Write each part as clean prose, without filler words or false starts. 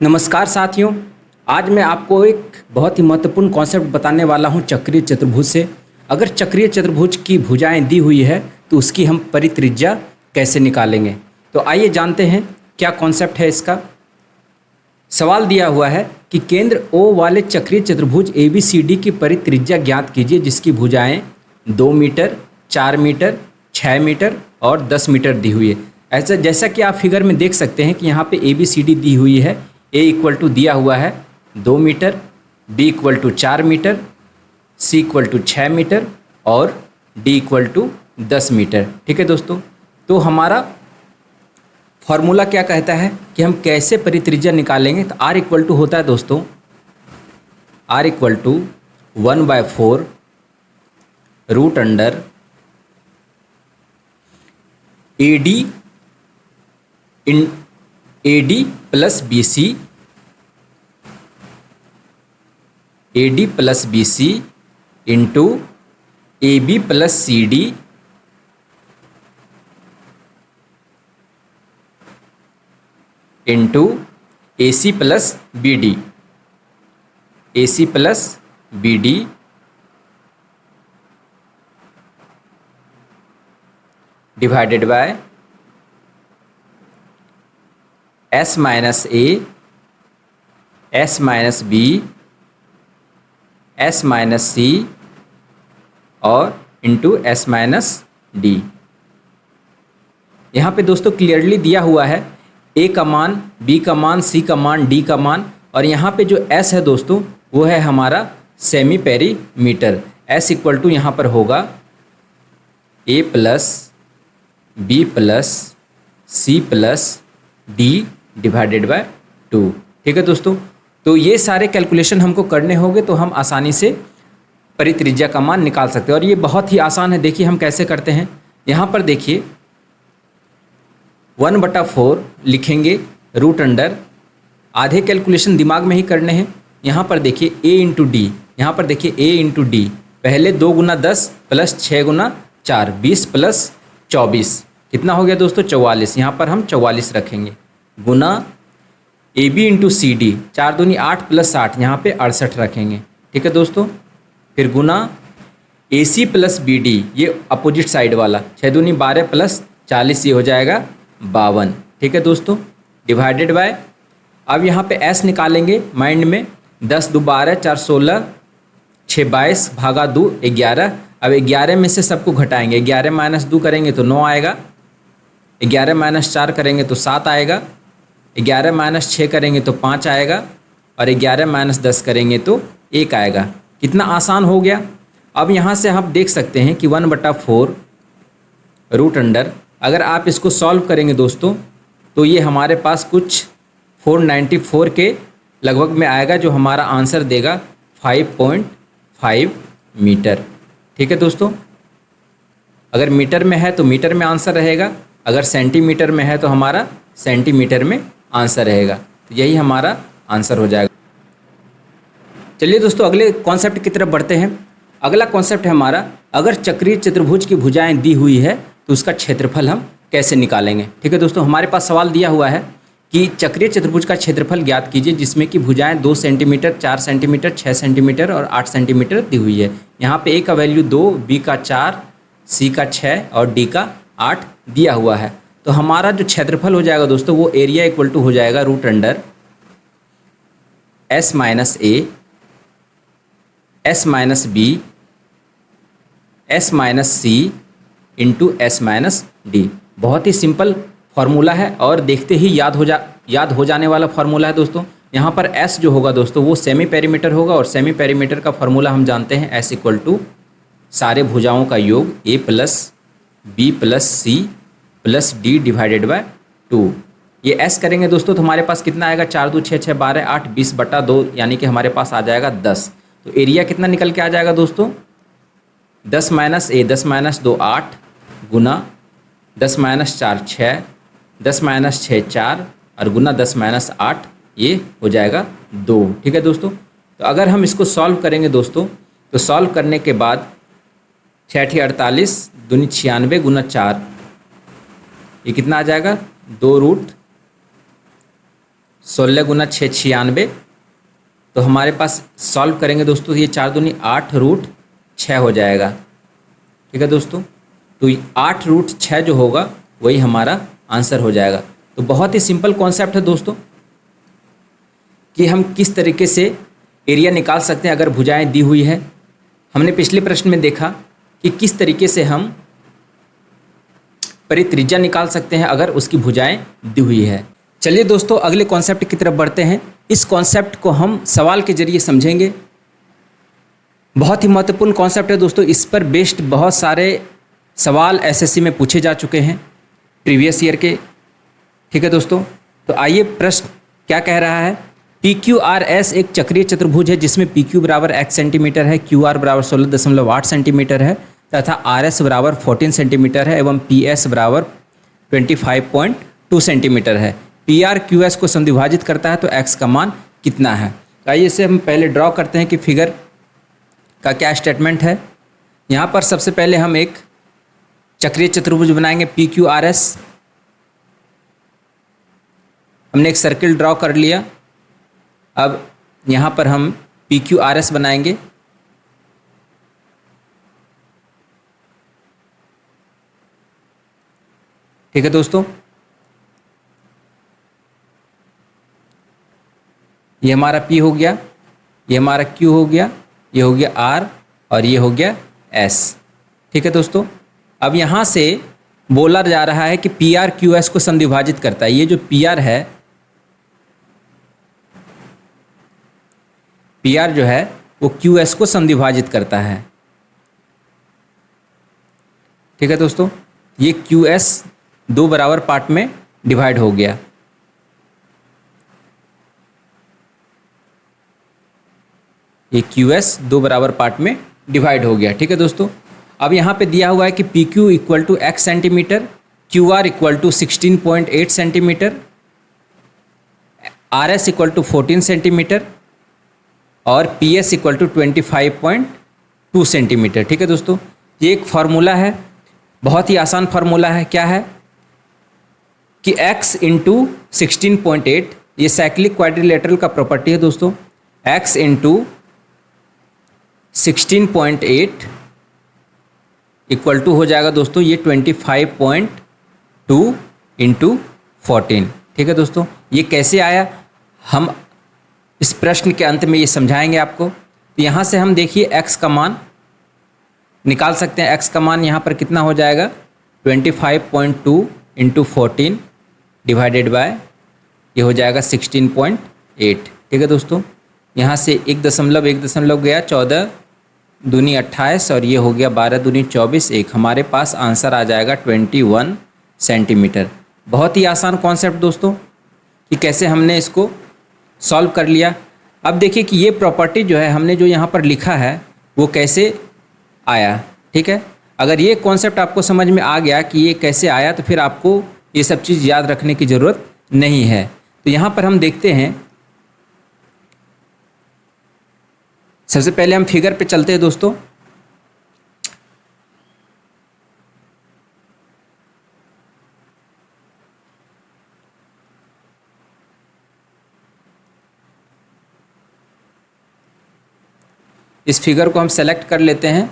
नमस्कार साथियों। आज मैं आपको एक बहुत ही महत्वपूर्ण कॉन्सेप्ट बताने वाला हूं चक्रीय चतुर्भुज से। अगर चक्रीय चतुर्भुज की भुजाएं दी हुई है तो उसकी हम परित्रिज्या कैसे निकालेंगे। तो आइए जानते हैं क्या कॉन्सेप्ट है इसका। सवाल दिया हुआ है कि केंद्र O वाले चक्रीय चतुर्भुज ABCD की परित्रिज्या ज्ञात कीजिए जिसकी भुजाएं 2 मीटर, 4 मीटर, 6 मीटर और 10 मीटर दी हुई है। ऐसा जैसा कि आप फिगर में देख सकते हैं कि यहाँ पे ABCD दी हुई है। A इक्वल टू दिया हुआ है 2 metre, B equal to 4 metre, C equal to 6 metre और D इक्वल टू 10 मीटर। ठीक है दोस्तों, तो हमारा फॉर्मूला क्या कहता है कि हम कैसे परित्रिज्या निकालेंगे। तो R इक्वल टू होता है दोस्तों, R equal to 1/4 root under AD plus BC into AB plus CD into AC plus BD divided by S minus A, S minus B, S minus C और इंटू S माइनस D। यहाँ पे दोस्तों clearly दिया हुआ है A का मान, B का मान, C का मान, D का मान और यहाँ पे जो S है दोस्तों वो है हमारा semi perimeter. S equal to यहाँ पर होगा A plus B plus C plus D divided by 2। ठीक है दोस्तों, तो ये सारे कैलकुलेशन हमको करने होंगे तो हम आसानी से परित्रिज्या का मान निकाल सकते हैं और ये बहुत ही आसान है। देखिए हम कैसे करते हैं। यहाँ पर देखिए 1/4 लिखेंगे रूट अंडर, आधे कैलकुलेशन दिमाग में ही करने हैं। यहाँ पर देखिए A इंटू डी, यहाँ पर देखिए A इंटू डी, पहले 2 गुना 10 प्लस 6 गुना 4 20 प्लस 24 कितना हो गया दोस्तों 44। यहाँ पर हम 44 रखेंगे गुना AB इंटू CD 4 दूनी 8 प्लस 8 यहाँ पे 68 रखेंगे। ठीक है दोस्तों, फिर गुना AC प्लस BD ये अपोजिट साइड वाला 6 दूनी 12 प्लस 40 ये हो जाएगा 52। ठीक है दोस्तों, डिवाइडेड बाय अब यहाँ पे S निकालेंगे माइंड में 10 2 12 4 16 6 22 भागा 2 11। अब 11 में से सबको घटाएंगे, 11 माइनस 2 करेंगे तो 9 आएगा, 11 माइनस 4 करेंगे तो 7 आएगा, 11 माइनस 6 करेंगे तो 5 आएगा और 11 माइनस 10 करेंगे तो 1 आएगा। कितना आसान हो गया। अब यहाँ से आप देख सकते हैं कि 1/4 रूट अंडर, अगर आप इसको सॉल्व करेंगे दोस्तों तो ये हमारे पास कुछ 494 के लगभग में आएगा जो हमारा आंसर देगा 5.5 मीटर। ठीक है दोस्तों, अगर मीटर में है तो मीटर में आंसर रहेगा, अगर सेंटीमीटर में है तो हमारा सेंटीमीटर में आंसर रहेगा। तो यही हमारा आंसर हो जाएगा। चलिए दोस्तों अगले कॉन्सेप्ट की तरफ बढ़ते हैं। अगला कॉन्सेप्ट है हमारा, अगर चक्रीय चतुर्भुज की भुजाएं दी हुई है तो उसका क्षेत्रफल हम कैसे निकालेंगे। ठीक है दोस्तों, हमारे पास सवाल दिया हुआ है कि चक्रीय चतुर्भुज का क्षेत्रफल ज्ञात कीजिए जिसमें कि भुजाएं 2 सेंटीमीटर, 4 सेंटीमीटर, 6 सेंटीमीटर और 8 सेंटीमीटर दी हुई है। यहाँ पे A का वैल्यू 2, B का 4, C का 6 और D का 8 दिया हुआ है। तो हमारा जो क्षेत्रफल हो जाएगा दोस्तों वो एरिया इक्वल टू हो जाएगा root under S minus A, S minus B, S minus C into S minus D। बहुत ही सिंपल फार्मूला है और देखते ही याद हो जाने वाला फार्मूला है दोस्तों। यहाँ पर S जो होगा दोस्तों वो सेमी पेरीमीटर होगा और सेमी पेरीमीटर का फार्मूला हम जानते हैं S इक्वल टू सारे भुजाओं का योग A plus B plus C plus D divided by 2। ये S करेंगे दोस्तों तो हमारे पास कितना आएगा 4 2 6 6 12 8 20/2 यानी कि हमारे पास आ जाएगा 10। तो एरिया कितना निकल के आ जाएगा दोस्तों 10 minus A 10 minus 2 8 Guna 10 minus 4 6, 10 minus 6 4 और गुना 10 माइनस 8 ये हो जाएगा 2। ठीक है दोस्तों, तो अगर हम इसको सॉल्व करेंगे दोस्तों तो सॉल्व करने के बाद 6 48 दूनी 96 गुना 4 ये कितना आ जाएगा 2 रूट 16 गुना 6 96। तो हमारे पास सॉल्व करेंगे दोस्तों, ये 4 दूनी 8 रूट 6 हो जाएगा। ठीक है दोस्तों, तो 8 रूट 6 जो होगा वही हमारा आंसर हो जाएगा। तो बहुत ही सिंपल कॉन्सेप्ट है दोस्तों कि हम किस तरीके से एरिया निकाल सकते हैं अगर भुजाएं दी हुई है। हमने पिछले प्रश्न में देखा कि किस तरीके से हम परित्रिज्या निकाल सकते हैं अगर उसकी भुजाएं दी हुई है। चलिए दोस्तों अगले कॉन्सेप्ट की तरफ बढ़ते हैं। इस कॉन्सेप्ट को हम सवाल के जरिए समझेंगे। बहुत ही महत्वपूर्ण कॉन्सेप्ट है दोस्तों, इस पर बेस्ड बहुत सारे सवाल एसएससी में पूछे जा चुके हैं प्रीवियस ईयर के। ठीक है दोस्तों, तो आइए प्रश्न क्या कह रहा है। PQRS एक चक्रीय चतुर्भुज है जिसमें PQ बराबर x सेंटीमीटर है, QR बराबर 16.8 सेंटीमीटर है तथा RS बराबर 14 सेंटीमीटर है एवं PS बराबर 25.2 सेंटीमीटर है। PR QS को समद्विभाजित करता है तो x का मान कितना है। तो आइए इसे हम पहले ड्रॉ करते हैं कि फिगर का क्या स्टेटमेंट है। यहाँ पर सबसे पहले हम एक चक्रीय चतुर्भुज बनाएंगे PQRS। हमने एक सर्किल ड्रॉ कर लिया। अब यहाँ पर हम PQRS बनाएंगे। ठीक है दोस्तों, ये हमारा P हो गया, ये हमारा Q हो गया, ये हो गया R और ये हो गया S। ठीक है दोस्तों, अब यहाँ से बोला जा रहा है कि PR QS को समद्विभाजित करता है। ये जो PR है, PR जो है वो QS को समद्विभाजित करता है। ठीक है दोस्तों, ये QS 2 बराबर पार्ट में डिवाइड हो गया। ये QS 2 बराबर पार्ट में डिवाइड हो गया। ठीक है दोस्तों, अब यहाँ पे दिया हुआ है कि PQ equal to x centimetre, QR equal to 16.8 centimetre, RS equal to 14 centimetre और PS इक्वल टू 25.2 सेंटीमीटर। ठीक है दोस्तों, ये एक फार्मूला है, बहुत ही आसान फार्मूला है। क्या है कि x इंटू 16.8, ये साइक्लिक क्वाड्रिलेटरल का प्रॉपर्टी है दोस्तों। x इंटू 16.8 इक्वल टू हो जाएगा दोस्तों ये 25.2 इंटू 14। ठीक है दोस्तों, ये कैसे आया हम इस प्रश्न के अंत में ये समझाएंगे आपको। तो यहाँ से हम देखिए x का मान निकाल सकते हैं। x का मान यहाँ पर कितना हो जाएगा 25.2 इंटू 14 डिवाइडेड बाय ये हो जाएगा 16.8। ठीक है दोस्तों, यहाँ से 1.1 गया, 14 दूनी 28 और ये हो गया 12 दूनी 24, एक हमारे पास आंसर आ जाएगा 21 सेंटीमीटर। बहुत ही आसान कॉन्सेप्ट दोस्तों कि कैसे हमने इसको सॉल्व कर लिया। अब देखिए कि ये प्रॉपर्टी जो है हमने जो यहाँ पर लिखा है वो कैसे आया। ठीक है, अगर ये कॉन्सेप्ट आपको समझ में आ गया कि ये कैसे आया तो फिर आपको ये सब चीज़ याद रखने की ज़रूरत नहीं है। तो यहाँ पर हम देखते हैं, सबसे पहले हम फिगर पे चलते हैं दोस्तों। इस फिगर को हम सेलेक्ट कर लेते हैं।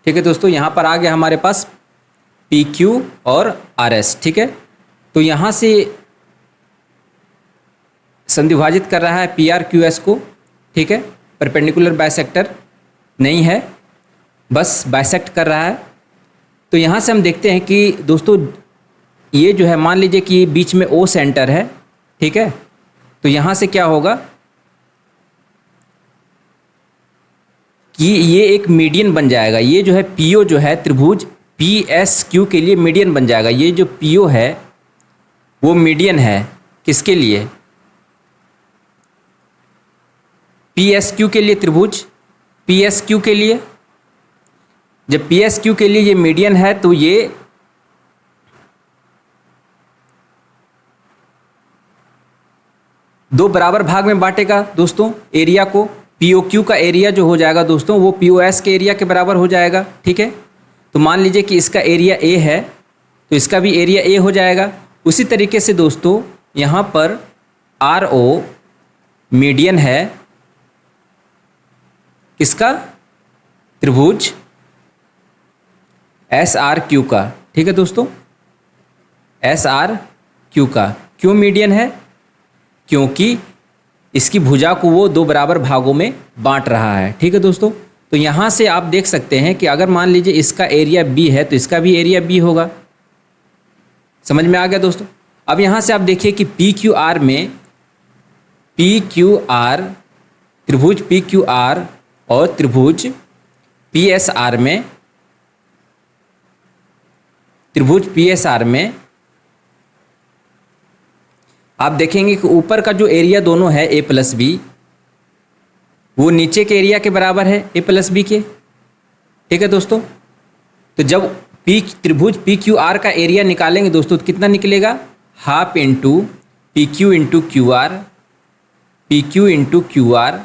ठीक है दोस्तों, यहाँ पर आ गया हमारे पास PQ और RS। ठीक है, तो यहाँ से समद्विभाजित कर रहा है PR QS को। ठीक है, परपेंडिकुलर बाइसेक्टर नहीं है, बस बाइसेक्ट कर रहा है। तो यहाँ से हम देखते हैं कि दोस्तों ये जो है, मान लीजिए कि बीच में O सेंटर है। ठीक है, तो यहाँ से क्या होगा कि ये एक मीडियन बन जाएगा। ये जो है PO जो है त्रिभुज PSQ के लिए मीडियन बन जाएगा। ये जो PO है वो मीडियन है किसके लिए, PSQ के लिए त्रिभुज पी एस क्यू के लिए, जब पी एस क्यू के लिए ये मीडियन है तो ये दो बराबर भाग में बांटेगा दोस्तों एरिया को। पी ओ क्यू का एरिया जो हो जाएगा दोस्तों वो पी ओ एस के एरिया के बराबर हो जाएगा, ठीक है। तो मान लीजिए कि इसका एरिया ए है तो इसका भी एरिया ए हो जाएगा। उसी तरीके से दोस्तों यहाँ पर आर ओ मीडियन है किसका, त्रिभुज एस आर क्यू का, ठीक है दोस्तों, एस आर क्यू का। क्यों मीडियन है, क्योंकि इसकी भुजा को वो दो बराबर भागों में बांट रहा है, ठीक है दोस्तों। तो यहाँ से आप देख सकते हैं कि अगर मान लीजिए इसका एरिया बी है तो इसका भी एरिया बी होगा। समझ में आ गया दोस्तों। अब यहाँ से आप देखिए कि पी क्यू आर में, पी क्यू आर, त्रिभुज पी क्यू आर और त्रिभुज पी एस आर में, त्रिभुज पी एस आर में आप देखेंगे कि ऊपर का जो एरिया दोनों है ए प्लस बी, वो नीचे के एरिया के बराबर है ए प्लस बी के, ठीक है दोस्तों। तो जब त्रिभुज पी क्यू आर का एरिया निकालेंगे दोस्तों तो कितना निकलेगा, half into P Q into Q are, P Q into Q are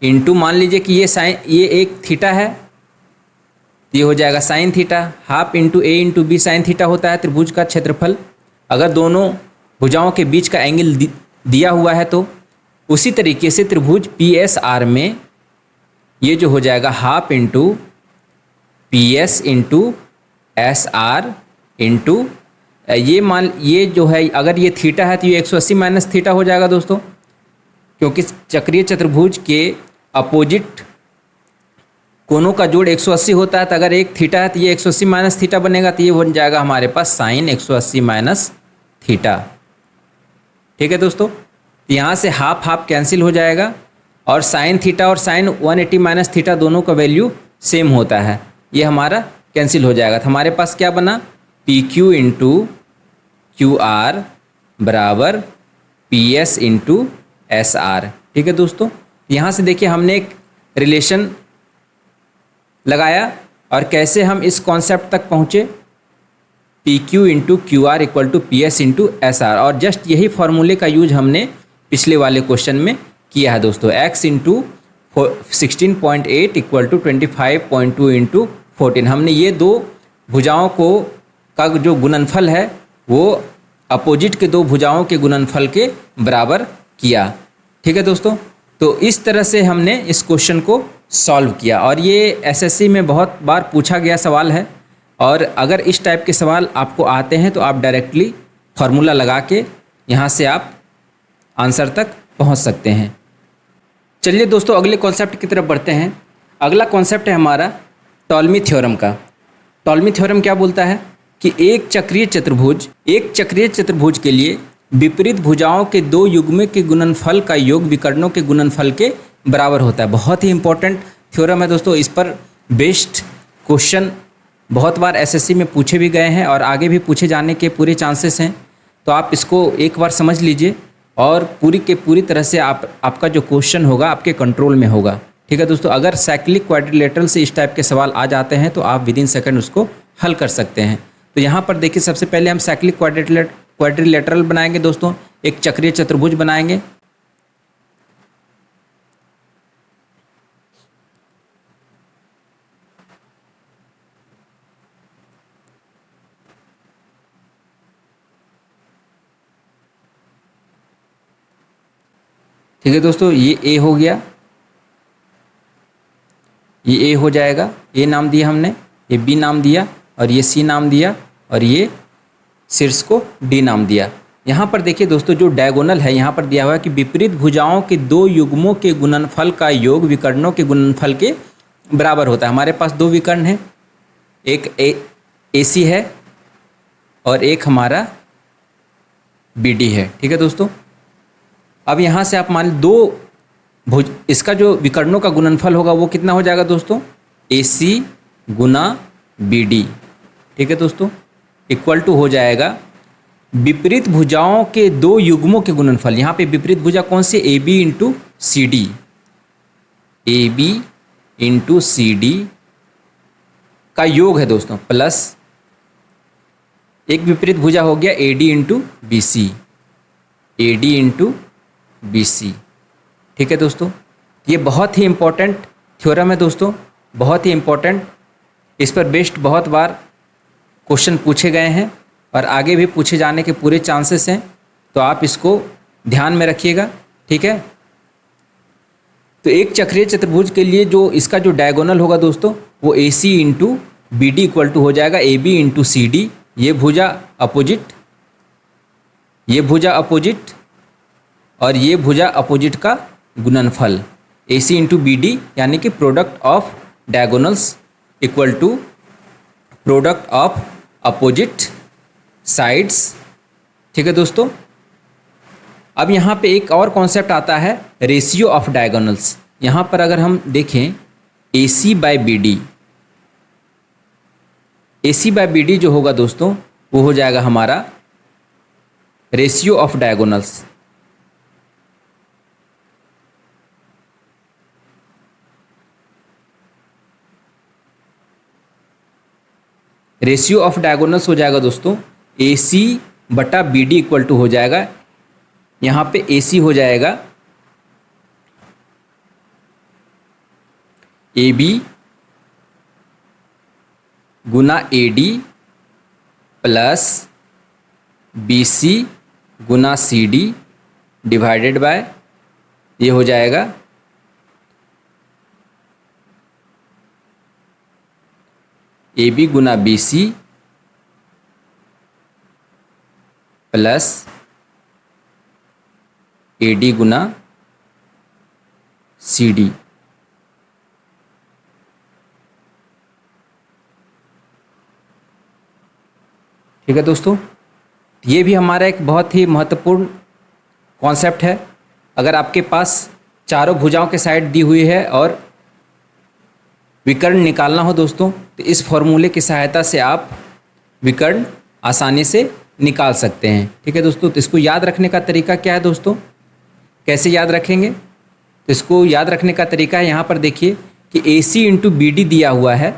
into मान लीजिए कि ये एक थीटा है, ये हो जाएगा साइन थीटा, हाफ इंटू ए इंटू बी साइन थीटा होता है त्रिभुज का क्षेत्रफल अगर दोनों भुजाओं के बीच का एंगल दिया हुआ है तो। उसी तरीके से त्रिभुज पी एस आर में ये जो हो जाएगा half into P S into S are into ये जो है अगर ये थीटा है तो ये 180 माइनस थीटा हो जाएगा दोस्तों, क्योंकि चक्रीय चतुर्भुज के अपोजिट कोनों का जोड़ 180 होता है। तो अगर एक थीटा है तो ये 180 माइनस थीटा बनेगा, तो ये बन जाएगा हमारे पास साइन 180 माइनस थीटा, ठीक है दोस्तों। तो यहाँ से हाफ हाफ कैंसिल हो जाएगा और साइन थीटा और साइन 180 माइनस थीटा दोनों का वैल्यू सेम होता है, ये हमारा कैंसिल हो जाएगा। तो हमारे पास क्या बना, P Q into Q R बराबर P S into S R, ठीक है दोस्तों। यहाँ से देखिए हमने एक रिलेशन लगाया और कैसे हम इस कॉन्सेप्ट तक पहुँचे, P Q into Q R equal to P S into S R. और जस्ट यही फार्मूले का यूज हमने पिछले वाले क्वेश्चन में किया है दोस्तों। X into 16.8 equal to 25.2 into 14। हमने ये दो भुजाओं का जो गुणनफल है वो अपोजिट के दो भुजाओं के गुणनफल के बराबर किया, ठीक है दोस्तों। तो इस तरह से हमने इस क्वेश्चन को सॉल्व किया और ये एसएससी में बहुत बार पूछा गया सवाल है। और अगर इस टाइप के सवाल आपको आते हैं तो आप डायरेक्टली फार्मूला लगा के यहाँ से आप आंसर तक पहुँच सकते हैं। चलिए दोस्तों अगले कॉन्सेप्ट की तरफ बढ़ते हैं। अगला कॉन्सेप्ट है हमारा टॉलमी थ्योरम का। टॉलमी थ्योरम क्या बोलता है कि एक चक्रीय चतुर्भुज के लिए विपरीत भुजाओं के दो युग्म के गुणनफल का योग विकर्णों के गुणनफल के बराबर होता है। बहुत ही इंपॉर्टेंट थ्योरम है दोस्तों। इस पर बेस्ड क्वेश्चन बहुत बार एसएससी में पूछे भी गए हैं और आगे भी पूछे जाने के पूरे चांसेस हैं। तो आप इसको एक बार समझ लीजिए और पूरी तरह से आपका जो क्वेश्चन होगा आपके कंट्रोल में होगा, ठीक है दोस्तों। अगर साइक्लिक क्वाड्रिलेटरल से इस टाइप के सवाल आ जाते हैं तो आप विदिन सेकंड उसको हल कर सकते हैं। तो यहाँ पर देखिए सबसे पहले हम साइक्लिक क्वाड्रिलेटरल बनाएंगे दोस्तों, एक चक्रीय चतुर्भुज बनाएंगे। ठीक है दोस्तों, ये ए हो गया, ये ए हो जाएगा, ए नाम दिया हमने, ये बी नाम दिया और ये सी नाम दिया और ये शीर्ष को डी नाम दिया। यहाँ पर देखिए दोस्तों जो डायगोनल है यहाँ पर दिया हुआ है कि विपरीत भुजाओं के दो युग्मों के गुणनफल का योग विकर्णों के गुणनफल के बराबर होता है। हमारे पास दो विकर्ण हैं, एक ए सी है और एक हमारा बी डी है, ठीक है दोस्तों। अब यहाँ से आप मान दो इसका जो विकर्णों का गुणनफल होगा वो कितना हो जाएगा दोस्तों, ए सी गुना बी डी, ठीक है दोस्तों, इक्वल टू हो जाएगा विपरीत भुजाओं के दो युग्मों के गुणनफल। यहाँ पे विपरीत भुजा कौन सी, A B into C D, A B into C D का योग है दोस्तों, प्लस एक विपरीत भुजा हो गया A D into B C, A D into B C. ठीक है दोस्तों, ये बहुत ही इम्पोर्टेंट थ्योरम है दोस्तों, बहुत ही इम्पोर्टेंट। इस पर बेस्ड बहुत बार क्वेश्चन पूछे गए हैं और आगे भी पूछे जाने के पूरे चांसेस हैं, तो आप इसको ध्यान में रखिएगा। ठीक है, तो एक चक्रीय चतुर्भुज के लिए जो इसका जो डायगोनल होगा दोस्तों, वो A C into B D equal to हो जाएगा A B into C D. ये भुजा अपोजिट, ये भुजा अपोजिट और ये भुजा अपोजिट का गुणनफल A C into B D, यानी कि product of diagonals equal to product of opposite sides. ठीक है दोस्तों, अब यहाँ पे एक और कॉन्सेप्ट आता है रेशियो ऑफ डायगोनल्स। यहाँ पर अगर हम देखें A C by B D, A C by B D जो होगा दोस्तों, वो हो जाएगा हमारा ratio of diagonals. Ratio of diagonals हो जाएगा दोस्तों ए सी बटा बी डी इक्वल टू हो जाएगा, यहाँ पे ए सी हो जाएगा ए बी गुना A D plus B C गुना सी डी डिवाइडेड बाय, ये हो जाएगा ए बी गुना B C plus A D गुना सी डी। ठीक है दोस्तों, ये भी हमारा एक बहुत ही महत्वपूर्ण कॉन्सेप्ट है। अगर आपके पास चारों भुजाओं के साइड दी हुई है और विकर्ण निकालना हो दोस्तों, तो इस फॉर्मूले की सहायता से आप विकर्ण आसानी से निकाल सकते हैं। ठीक है दोस्तों, तो इसको याद रखने का तरीका क्या है दोस्तों, कैसे याद रखेंगे? तो इसको याद रखने का तरीका है, यहाँ पर देखिए कि ए सी इंटू बी डी दिया हुआ है,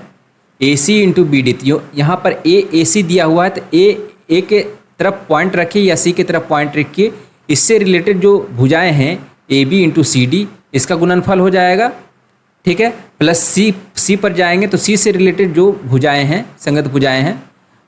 ए सी इंटू बी डी, यहाँ पर ए सी दिया हुआ है, तो ए के तरफ पॉइंट रखिए या सी की तरफ पॉइंट रखिए। इससे रिलेटेड जो भुजाएं हैं A B into C D, इसका गुणनफल हो जाएगा। ठीक है, प्लस सी पर जाएंगे तो सी से रिलेटेड जो भुजाएं हैं, संगत भुजाएं हैं,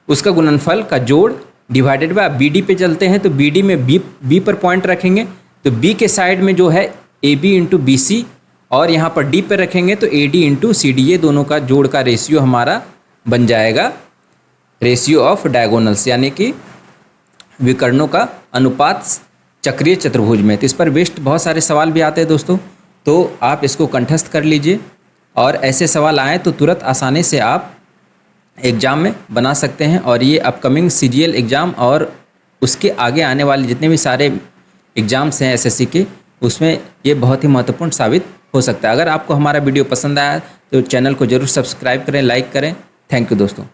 उसका गुणनफल का जोड़ डिवाइडेड बाय। बी डी पे चलते हैं तो बी डी में बी पर पॉइंट रखेंगे तो बी के साइड में जो है A B into B C, और यहाँ पर डी पे रखेंगे तो A D into C D, ये दोनों का जोड़ का रेशियो हमारा बन जाएगा रेशियो ऑफ डायगोनल्स, यानी कि विकर्णों का अनुपात चक्रीय चतुर्भुज में। तो इस पर बेस्ड बहुत सारे सवाल भी आते हैं दोस्तों, तो आप इसको कंठस्थ कर लीजिए और ऐसे सवाल आएँ तो तुरंत आसानी से आप एग्ज़ाम में बना सकते हैं। और ये अपकमिंग सीजीएल एग्ज़ाम और उसके आगे आने वाले जितने भी सारे एग्ज़ाम्स हैं एसएससी के, उसमें ये बहुत ही महत्वपूर्ण साबित हो सकता है। अगर आपको हमारा वीडियो पसंद आया तो चैनल को ज़रूर सब्सक्राइब करें, लाइक करें। थैंक यू दोस्तों।